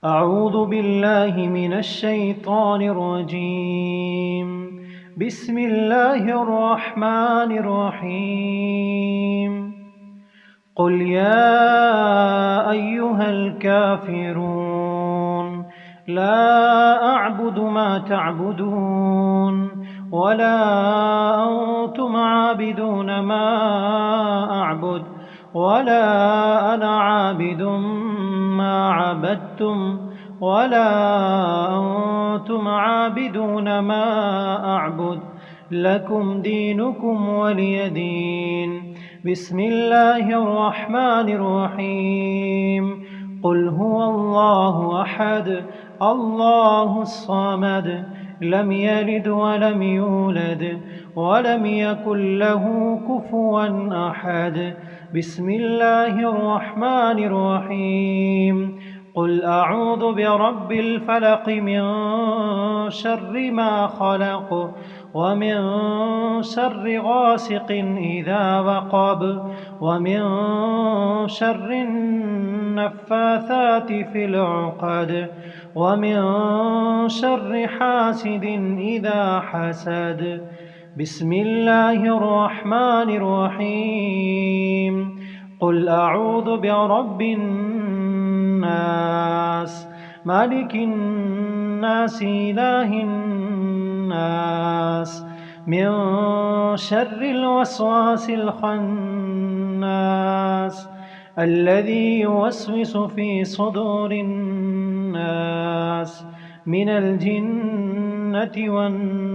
أعوذ بالله من الشيطان الرجيم. بسم الله الرحمن الرحيم. قل يا أيها الكافرون لا أعبد ما تعبدون ولا أنتم عابدون ما أعبد ولا أنا عابد ما عبدتم ولا أنتم عابدون ما أعبد لكم دينكم ولي دين. بسم الله الرحمن الرحيم. قل هو الله أحد الله الصمد لم يلد ولم يولد ولم يكن له كفوا أحد. بسم الله الرحمن الرحيم. قل أعوذ برب الفلق من شر ما خلق ومن شر غاسق إذا وقب ومن شر النفاثات في العقد ومن شر حاسد إذا حسد. بسم الله الرحمن الرحيم. قل أعوذ برب الناس مالك الناس إله الناس من شر الوسواس الخناس الذي يوسوس في صدور الناس من الجنة والناس.